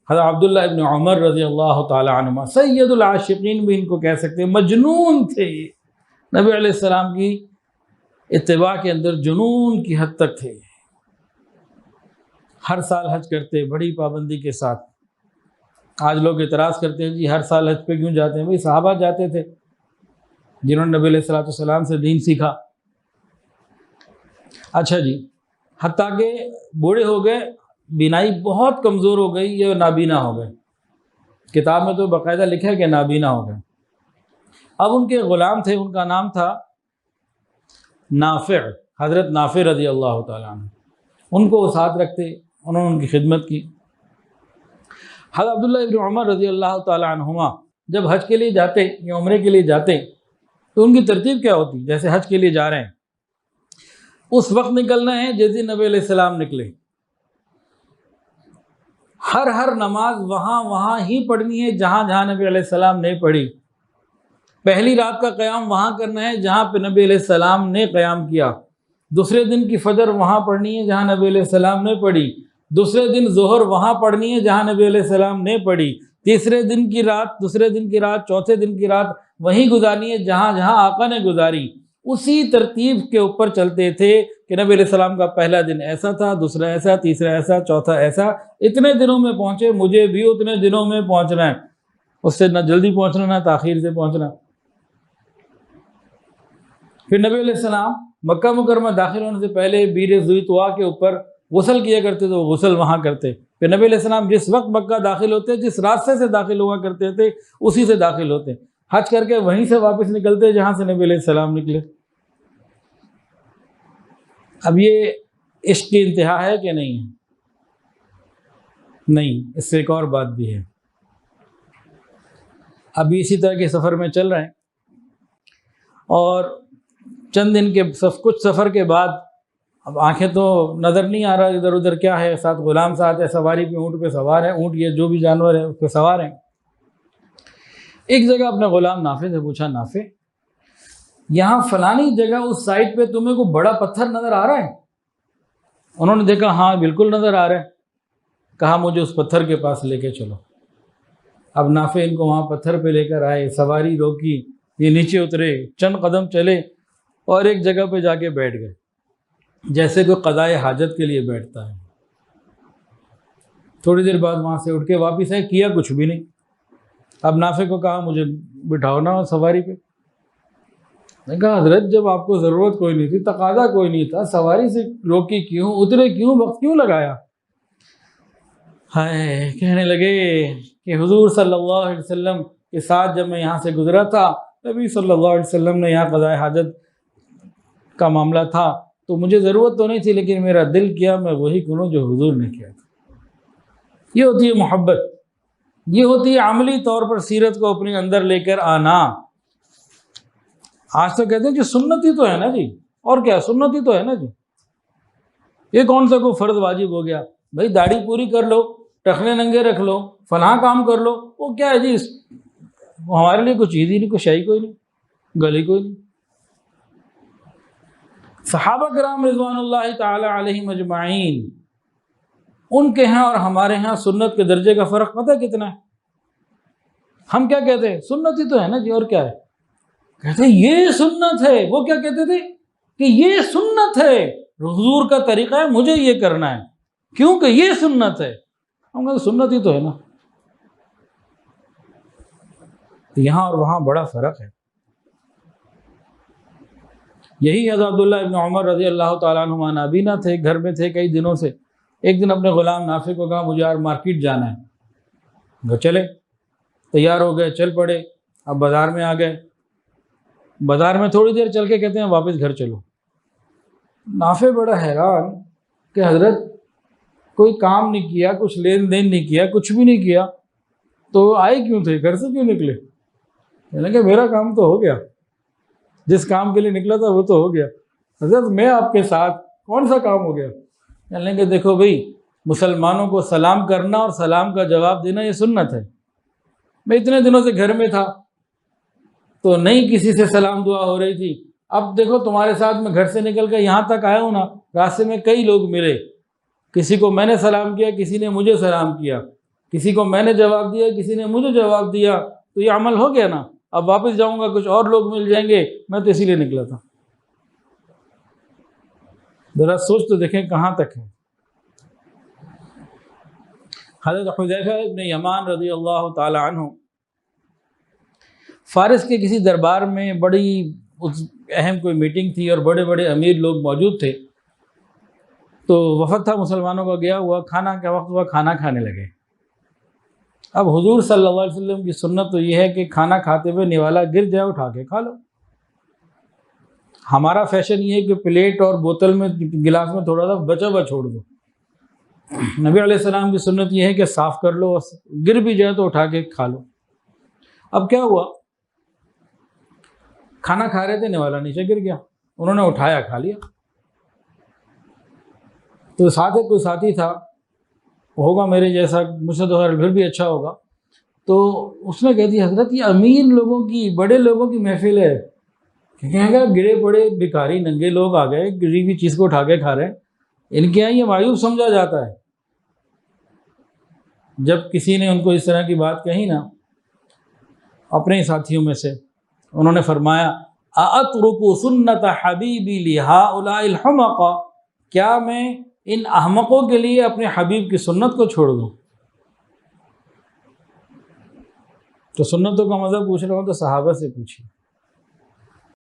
حضرت عبداللہ ابن عمر رضی اللہ تعالی عنہما سید العاشقین بھی ان کو کہہ سکتے ہیں، مجنون تھے یہ، نبی علیہ السلام کی اتباع کے اندر جنون کی حد تک تھے، ہر سال حج کرتے بڑی پابندی کے ساتھ۔ آج لوگ اعتراض کرتے ہیں جی ہر سال حج پہ کیوں جاتے ہیں؟ بھائی صحابہ جاتے تھے جنہوں نے نبی علیہ السلام سے دین سیکھا۔ اچھا جی، حتیٰ کہ بوڑھے ہو گئے، بینائی بہت کمزور ہو گئی، یہ نابینا ہو گئے، کتاب میں تو باقاعدہ لکھا ہے کہ نابینا ہو گئے۔ اب ان کے غلام تھے، ان کا نام تھا نافع، حضرت نافع رضی اللہ تعالیٰ عنہ، ان کو وہ ساتھ رکھتے، انہوں نے ان کی خدمت کی۔ حضرت عبداللہ ابن عمر رضی اللہ تعالیٰ عنہما جب حج کے لیے جاتے یا عمرے کے لیے جاتے تو ان کی ترتیب کیا ہوتی؟ جیسے حج کے لیے جا رہے ہیں، اس وقت نکلنا ہے جیسے نبی علیہ السلام نکلے، ہر نماز وہاں ہی پڑھنی ہے جہاں نبی علیہ السلام نے پڑھی۔ پہلی رات کا قیام وہاں کرنا ہے جہاں پہ نبی علیہ السلام نے قیام کیا، دوسرے دن کی فجر وہاں پڑھنی ہے جہاں نبی علیہ السلام نے پڑھی، دوسرے دن ظہر وہاں پڑھنی ہے جہاں نبی علیہ السلام نے پڑھی، تیسرے دن کی رات، دوسرے دن کی رات، چوتھے دن کی رات وہیں گزارنی ہے جہاں آقا نے گزاری۔ اسی ترتیب کے اوپر چلتے تھے کہ نبی علیہ السلام کا پہلا دن ایسا تھا، دوسرا ایسا، تیسرا ایسا، چوتھا ایسا، اتنے دنوں میں پہنچے، مجھے بھی اتنے دنوں میں پہنچنا ہے، اس سے نہ جلدی پہنچنا نہ تاخیر سے پہنچنا۔ پھر نبی علیہ السلام مکہ مکرمہ داخل ہونے سے پہلے بیر ذی طوا کے اوپر غسل کیا کرتے تھے، وہ غسل وہاں کرتے۔ پھر نبی علیہ السلام جس وقت مکہ داخل ہوتے، جس راستے سے داخل ہوا کرتے تھے اسی سے داخل ہوتے، حج کر کے وہیں سے واپس نکلتے جہاں سے نبی علیہ السلام نکلے۔ اب یہ عشق کی انتہا ہے کہ نہیں ہے؟ نہیں، اس سے ایک اور بات بھی ہے۔ ابھی اسی طرح کے سفر میں چل رہے ہیں اور چند دن کے کچھ سفر کے بعد اب آنکھیں تو نظر نہیں آ رہا ادھر ادھر کیا ہے، ساتھ غلام ساتھ ہے، سواری پہ اونٹ پہ سوار ہے، اونٹ یہ جو بھی جانور ہے اس پہ سوار ہیں۔ ایک جگہ اپنے غلام نافع سے پوچھا، نافع یہاں فلانی جگہ اس سائٹ پہ تمہیں کو بڑا پتھر نظر آ رہا ہے؟ انہوں نے دیکھا ہاں بالکل نظر آ رہا ہے۔ کہا مجھے اس پتھر کے پاس لے کے چلو۔ اب نافع ان کو وہاں پتھر پہ لے کر آئے، سواری روکی، یہ نیچے اترے، چند قدم چلے اور ایک جگہ پہ جا کے بیٹھ گئے، جیسے کوئی قضائے حاجت کے لیے بیٹھتا ہے۔ تھوڑی دیر بعد وہاں سے اٹھ کے واپس آئے، کیا کچھ بھی نہیں۔ اب نافع کو کہا مجھے بٹھاؤ نا سواری پہ۔ میں نے کہا حضرت جب آپ کو ضرورت کوئی نہیں تھی، تقاضا کوئی نہیں تھا، سواری سے روکی کیوں، اترے کیوں، وقت کیوں لگایا؟ ہائے، کہنے لگے کہ حضور صلی اللہ علیہ وسلم کے ساتھ جب میں یہاں سے گزرا تھا، نبی صلی اللہ علیہ وسلم نے یہاں قضائے حاجت کا معاملہ تھا تو مجھے ضرورت تو نہیں تھی، لیکن میرا دل کیا میں وہی کروں جو حضور نے کیا تھا۔ یہ ہوتی ہے محبت، یہ ہوتی ہے عملی طور پر سیرت کو اپنے اندر لے کر آنا۔ آج تو کہتے ہیں کہ سنتی تو ہے نا جی، اور کیا سنتی تو ہے نا جی، یہ کون سا کوئی فرض واجب ہو گیا؟ بھائی داڑھی پوری کر لو، ٹخنے ننگے رکھ لو، فلاں کام کر لو، وہ کیا ہے جی، ہمارے لیے کوئی چیز ہی نہیں، کوئی شے کوئی نہیں، گلی کوئی نہیں۔ صحابہ کرام رضوان اللہ تعالی علیہم اجمعین، ان کے ہاں اور ہمارے ہاں سنت کے درجے کا فرق پتہ کتنا ہے؟ ہم کیا کہتے ہیں؟ سنت ہی تو ہے نا جی، اور کیا ہے؟ کہتے ہیں یہ سنت ہے۔ وہ کیا کہتے تھے کہ یہ سنت ہے، حضور کا طریقہ ہے، مجھے یہ کرنا ہے کیونکہ یہ سنت ہے۔ ہم کہتے سنت ہی تو ہے نا۔ یہاں اور وہاں بڑا فرق ہے۔ یہی حضرت عبداللہ ابن عمر رضی اللہ تعالیٰ عنہما نابینا تھے، گھر میں تھے کئی دنوں سے۔ ایک دن اپنے غلام نافع کو کہا مجھے یار مارکیٹ جانا ہے۔ وہ چلے، تیار ہو گئے، چل پڑے۔ اب بازار میں آ گئے، بازار میں تھوڑی دیر چل کے کہتے ہیں واپس گھر چلو۔ نافع بڑا حیران کہ حضرت کوئی کام نہیں کیا، کچھ لین دین نہیں کیا، کچھ بھی نہیں کیا، تو آئے کیوں تھے، گھر سے کیوں نکلے؟ میں نے کہا میرا کام تو ہو گیا، جس کام کے لیے نکلا تھا وہ تو ہو گیا۔ حضرت میں آپ کے ساتھ کون سا کام ہو گیا؟ کہنے کہ دیکھو بھئی، مسلمانوں کو سلام کرنا اور سلام کا جواب دینا یہ سنت ہے۔ میں اتنے دنوں سے گھر میں تھا تو نہیں کسی سے سلام دعا ہو رہی تھی، اب دیکھو تمہارے ساتھ میں گھر سے نکل کے یہاں تک آیا ہوں نا، راستے میں کئی لوگ ملے، کسی کو میں نے سلام کیا، کسی نے مجھے سلام کیا، کسی کو میں نے جواب دیا، کسی نے مجھے جواب دیا، تو یہ عمل ہو گیا نا. اب واپس جاؤں گا کچھ اور لوگ مل جائیں گے، میں تو اسی لیے نکلا تھا. ذرا سوچ تو دیکھیں کہاں تک ہے. حضرت حذیفہ ابن یمان رضی اللہ تعالی عنہ فارس کے کسی دربار میں بڑی اہم کوئی میٹنگ تھی اور بڑے بڑے امیر لوگ موجود تھے. تو وفد تھا مسلمانوں کا گیا ہوا، کھانا کا وقت ہوا، کھانا کھانے لگے. اب حضور صلی اللہ علیہ وسلم کی سنت تو یہ ہے کہ کھانا کھاتے ہوئے نوالا گر جائے اٹھا کے کھا لو. ہمارا فیشن یہ ہے کہ پلیٹ اور بوتل میں گلاس میں تھوڑا سا بچا ہوا چھوڑ دو. نبی علیہ السلام کی سنت یہ ہے کہ صاف کر لو، گر بھی جائے تو اٹھا کے کھا لو. اب کیا ہوا، کھانا کھا رہے تھے، نوالا نیچے گر گیا، انہوں نے اٹھایا، کھا لیا. تو ساتھ ایک کوئی ساتھی تھا، ہوگا میرے جیسا، مجھ سے تو پھر بھی اچھا ہوگا، تو اس نے کہہ دیا حضرت یہ امیر لوگوں کی، بڑے لوگوں کی محفل ہے، کہیں گا گرے پڑے بھکاری ننگے لوگ آ گئے، گری ہوئی چیز کو اٹھا کے کھا رہے ہیں، ان کے یہاں یہ مایوس سمجھا جاتا ہے. جب کسی نے ان کو اس طرح کی بات کہی نا اپنے ساتھیوں میں سے، انہوں نے فرمایا اَأَتْرُكُ سُنَّةَ حَبِيبِ لِهَٰؤُلَاءِ الْحُمَقَىٰ، کیا میں ان احمقوں کے لیے اپنے حبیب کی سنت کو چھوڑ دوں؟ تو سنتوں کا مذہب پوچھ رہا ہوں تو صحابہ سے پوچھیے.